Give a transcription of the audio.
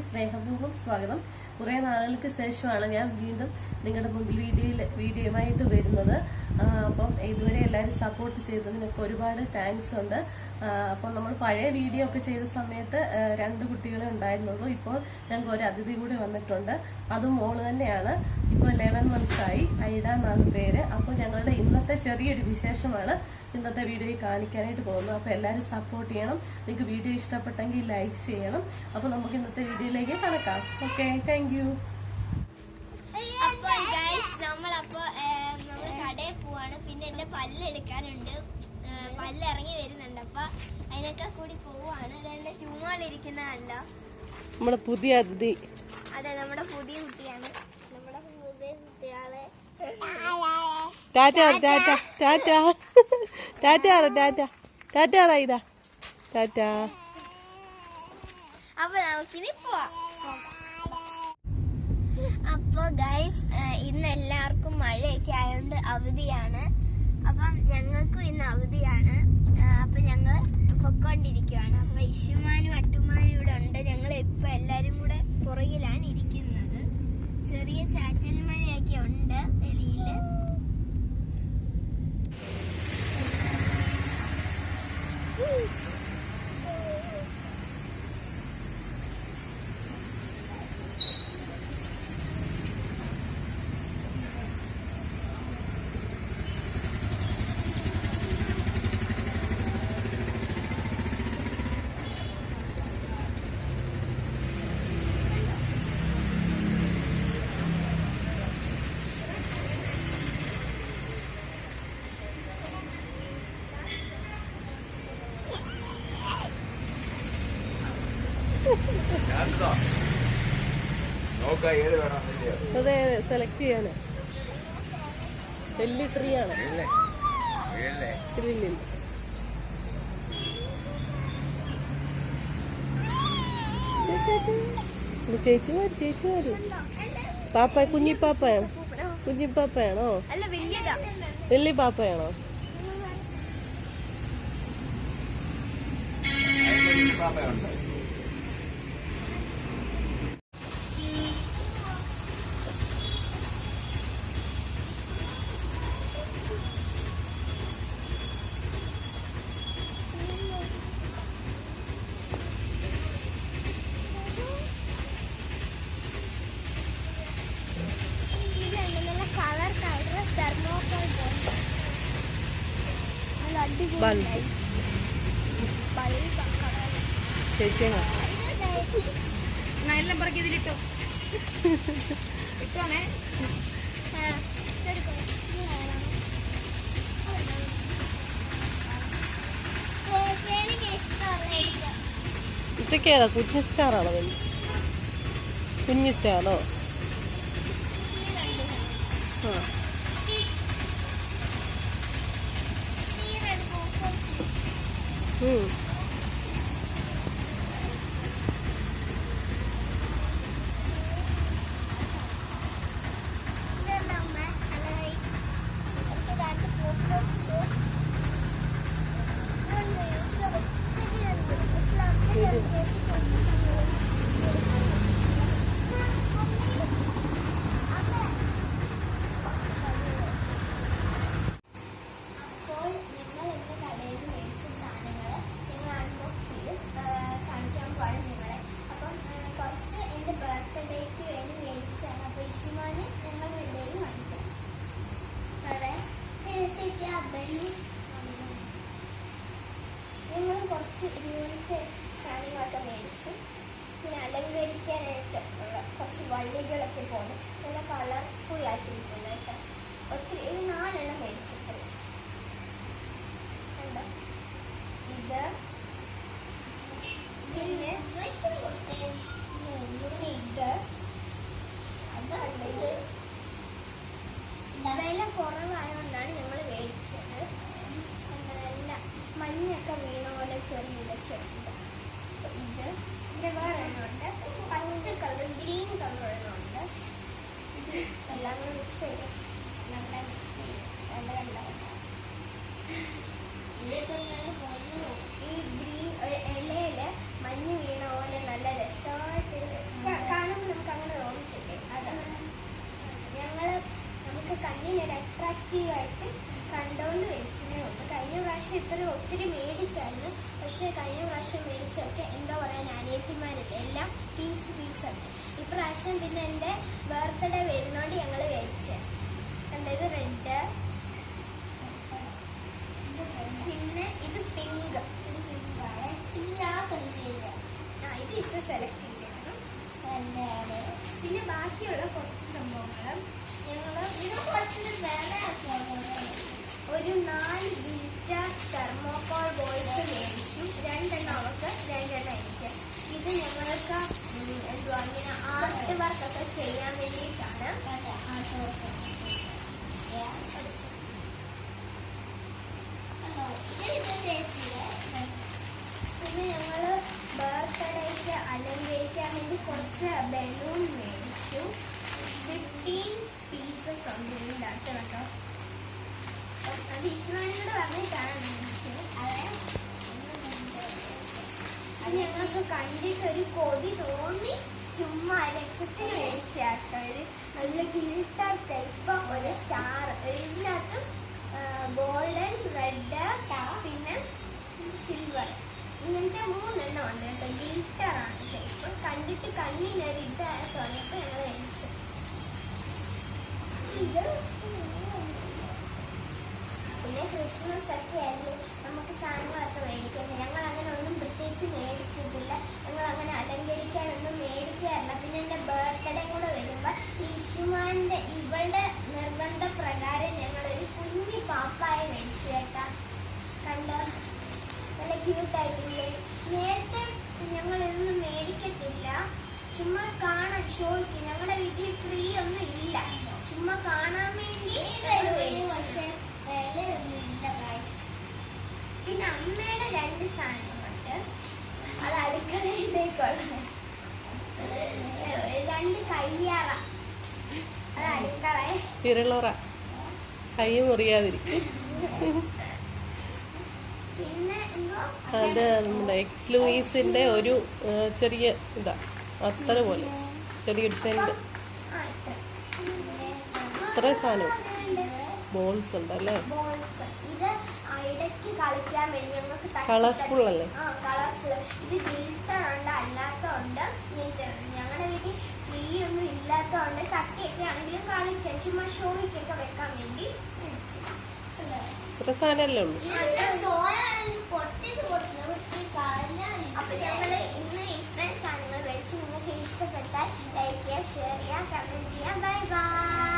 സ്നേഹപൂർവ്വം സ്വാഗതം. കുറേ നാളുകൾക്ക് ശേഷമാണ് ഞാൻ വീണ്ടും നിങ്ങളുടെ മുമ്പിൽ വീഡിയോയുമായിട്ട് വരുന്നത്. അപ്പം ഇതുവരെ എല്ലാവരും സപ്പോർട്ട് ചെയ്തതിനൊക്കെ ഒരുപാട് താങ്ക്സ് ഉണ്ട്. അപ്പം നമ്മൾ പഴയ വീഡിയോ ഒക്കെ ചെയ്ത സമയത്ത് 2 കുട്ടികളെ ഉണ്ടായിരുന്നുള്ളൂ. ഇപ്പോൾ ഞങ്ങൾക്ക് ഒരു അതിഥി കൂടി വന്നിട്ടുണ്ട്. അതും മോള് തന്നെയാണ്. ഇപ്പോൾ 11 months ആയി. ഐഡ എന്നാണ് പേര്. അപ്പോൾ ഞങ്ങളുടെ ഇന്നത്തെ ചെറിയൊരു വിശേഷമാണ് ഇന്നത്തെ വീഡിയോയിൽ കാണിക്കാനായിട്ട് പോകുന്നത്. അപ്പോൾ എല്ലാവരും സപ്പോർട്ട് ചെയ്യണം. നിങ്ങൾക്ക് വീഡിയോ ഇഷ്ടപ്പെട്ടെങ്കിൽ ലൈക്ക് ചെയ്യണം. അപ്പോൾ നമുക്ക് ഇന്നത്തെ വീഡിയോയിലേക്ക് കടക്കാം. Okay, thank you. നമ്മൾ കടയിൽ പോവാണ്. പിന്നെ എന്റെ പല്ലെടുക്കാനുണ്ട്. പല്ലിറങ്ങി വരുന്നുണ്ട്. അപ്പൊ അതിനൊക്കെ കൂടി പോവാണ്. എന്റെ ചുമ്മാളിരിക്കുന്നതല്ല, നമ്മുടെ പുതിയ അതിഥി. അതെ, നമ്മുടെ പുതിയ കുട്ടിയാണ്. നമ്മുടെ പുതിയ കുട്ടികളെ ടാറ്റ ടാറ്റ ടാറ്റ ടാറ്റ ടാറ്റ ടാറ്റ ഇതാ ടാറ്റ. അപ്പൊ നമുക്കിനി പോവാം. അപ്പൊ ഗൈസ്, ഇന്ന് എല്ലാവർക്കും മഴയൊക്കെ ആയതുകൊണ്ട് അവധിയാണ്. അപ്പം ഞങ്ങൾക്കും ഇന്ന് അവധിയാണ്. അപ്പൊ ഞങ്ങൾ പൊക്കോണ്ടിരിക്കുവാണ്. അപ്പൊ ഇഷുമാനും അട്ടുമാനും ഇവിടെ ഉണ്ട്. ഞങ്ങൾ ഇപ്പൊ എല്ലാരും കൂടെ പുറകിലാണ് ഇരിക്കുന്നത്. ചെറിയ ചാറ്റൽ മഴയൊക്കെ ഉണ്ട് വെളിയില്. അതെ, സെലക്ട് ചെയ്യാന് വലിയ ട്രീ ആണ്. ചേച്ചിമാര് പാപ്പ കുഞ്ഞിപ്പാപ്പയാണോ? വലിയ പാപ്പയാണോ? എല്ലാം പറക്കി ഇതിലിട്ടോ. ഇട്ടോണേ. ഇതൊക്കെ ഏതാ? കുഞ്ഞു സ്റ്റാറാണോ? കുഞ്ഞു സ്റ്റാറോ? ഞങ്ങൾ കുറച്ച് ഇങ്ങനത്തെ സാധനങ്ങളൊക്കെ മേടിച്ചു. പിന്നെ അലങ്കരിക്കാനായിട്ട് കുറച്ച് വള്ളികളൊക്കെ പോകുന്നു. നല്ല കളർഫുൾ ആക്കിയിരിക്കുന്നു കേട്ടോ. ഒത്തിരി 4 എണ്ണം മേടിച്ചിട്ടുണ്ട്. ഇത് പിന്നെ ഇത് അതല്ല, ഇത് വില കുറവായതുകൊണ്ടാണ് ഞങ്ങൾ മേടിച്ചത്. നല്ല മഞ്ഞൊക്കെ വീണ പോലെ ചെറിയ ഇതൊക്കെ ഉണ്ട്. ഇത് പിന്നെ വേറെ എണ്ണമുണ്ട്, പച്ച കളർ, ഗ്രീൻ കളർ എണ്ണമുണ്ട്. എല്ലാം കൂടെ മിക്സ് ചെയ്ത് നല്ല ഇതിപ്പോൾ ഞാൻ ഈ ഗ്രീൻ ഇലയില് മഞ്ഞ് വീണ പോലെ നല്ല രസമായിട്ട് കണ്ണിനൊരു അട്രാക്റ്റീവായിട്ട് കണ്ടുകൊണ്ട് മേടിച്ചതേ ഉള്ളൂ. കഴിഞ്ഞ പ്രാവശ്യം ഇത്ര ഒത്തിരി മേടിച്ചായിരുന്നു. പക്ഷേ കഴിഞ്ഞ പ്രാവശ്യം മേടിച്ചൊക്കെ എന്താ പറയാൻ അനിയത്തിമാരില്ല, എല്ലാം പീസാണ്. ഇപ്രാവശ്യം പിന്നെ എൻ്റെ ബർത്ത്ഡേ വരുന്നോണ്ട് ഞങ്ങൾ മേടിച്ചത്. കണ്ടത് റെഡ്, പിന്നെ ഇത് പിങ്ക്. ഇത് ഇസ് സെലക്ട് ചെയ്തതാണ്. പിന്നെ ബാക്കിയുള്ള കുറച്ച് സംഭവങ്ങൾ ഞങ്ങൾ ഒരു 4 ബീറ്റ തെർമോകോൾ ബോൾസ് മേടിച്ചു. 2 എണ്ണം അവർക്ക്, 2 എണ്ണം എനിക്ക്. ഇത് ഞങ്ങൾക്ക് എന്തുവാ ഇങ്ങനെ ആർട്ട് വർക്കൊക്കെ ചെയ്യാൻ വേണ്ടിയിട്ടാണ്. പിന്നെ ഞങ്ങൾ ബർത്ത്ഡേക്ക് അലങ്കരിക്കാൻ വേണ്ടി കുറച്ച് ബലൂൺ മേടിച്ചു. 15 പീസസ് ഉണ്ട് ഇതിൻ്റെ അകത്ത് കേട്ടോ. അത് ഇഷ്മാനോട് പറഞ്ഞിട്ടാണ് മേടിച്ചത്. അത് ഞങ്ങൾക്ക് കണ്ടിട്ടൊരു കൊതി തോന്നി ചുമ്മാ രസത്തിന് മേടിച്ചാട്ടോ. ഒരു നല്ല ഗിൽട്ടർ ടൈപ്പ് ഒരു സ്റ്റാർ, ഇതിനകത്തും ഗോൾഡൻ, റെഡ്, പിന്നെ സിൽവർ, ഇങ്ങനത്തെ 3 എണ്ണം ഉണ്ട് കേട്ടോ. ഗിൽട്ടറാണ് ടൈപ്പ്. കണ്ടിട്ട് കണ്ണിനൊരു ഇതായ തോന്നിയപ്പോൾ ഞങ്ങൾ മേടിച്ചു. പിന്നെ ക്രിസ്മസ് ഒക്കെ ആയിരുന്നു, നമുക്ക് സാധനങ്ങളൊക്കെ മേടിക്കുന്നത്. ഞങ്ങൾ അങ്ങനെ ഒന്നും പ്രത്യേകിച്ച് മേടിച്ചിട്ടില്ല. ഞങ്ങൾ അങ്ങനെ അലങ്കരിക്കാനൊന്നും മേടിക്കാറില്ല. പിന്നെ എൻ്റെ ബർത്ത്ഡേ കൂടെ വരുമ്പോൾ ഇഷുമാൻ്റെ ഇവളുടെ നിർബന്ധപ്രകാരം ഞങ്ങളൊരു കുഞ്ഞി പാപ്പായ മേടിച്ചു കേട്ടാ. കണ്ടോ, നല്ല ക്യൂട്ടായിട്ടില്ലേ? നേരത്തെ ഞങ്ങൾ ഇതൊന്നും മേടിക്കത്തില്ല, ചുമ്മാ കാണാൻ ഷോയ്ക്ക്. ഞങ്ങളുടെ വീട്ടിൽ ട്രീ ഒന്നും ഇല്ല, ചുമ്മാ കാണാൻ വേണ്ടി. പിന്നെ അമ്മയുടെ 2 സാധനങ്ങളുണ്ട്, അത് അടുക്കളയിലേക്കുള്ള 2 കയ്യാറ. അത് അടുക്കള കൈ മുറിയാതിരിക്കും. പിന്നെ അത് നമ്മുടെ എക്സ് ലൂയിസിന്റെ ഒരു ചെറിയ ഇതാ, അത്ര പോലെ ചെറിയ ഡിസൈൻ്റെ ഇത്ര സാധനം ബോൾസ് ഉണ്ടല്ലേ. ഇത് ഇടയ്ക്ക് കളിക്കാൻ വേണ്ടി ഞങ്ങൾക്ക് കളർഫുൾ അല്ലേ? കളർഫുൾ. ഇത് ഗിൽട്ടറുണ്ട്, അല്ലാത്തതുണ്ട്. ഞങ്ങളുടെ വീട്ടിൽ ട്രീ ഒന്നും ഇല്ലാത്തതുകൊണ്ട് തട്ടിയൊക്കെ ആണെങ്കിലും കളിക്കാൻ ചുമ്മാ ഷോയ്ക്കൊക്കെ വെക്കാൻ വേണ്ടി മേടിച്ചു. ഇത്ര സാധനമല്ലേ ഉള്ളൂ. അപ്പൊ ഞങ്ങള് ഇന്ന് ഇത്രയും സാധനങ്ങൾ മേടിച്ച് നിങ്ങൾക്ക് ഇഷ്ടപ്പെട്ടാൽ ലൈക്ക് ചെയ്യുക, ഷെയർ ചെയ്യുക, കമന്റ് ചെയ്യുക. Bye bye.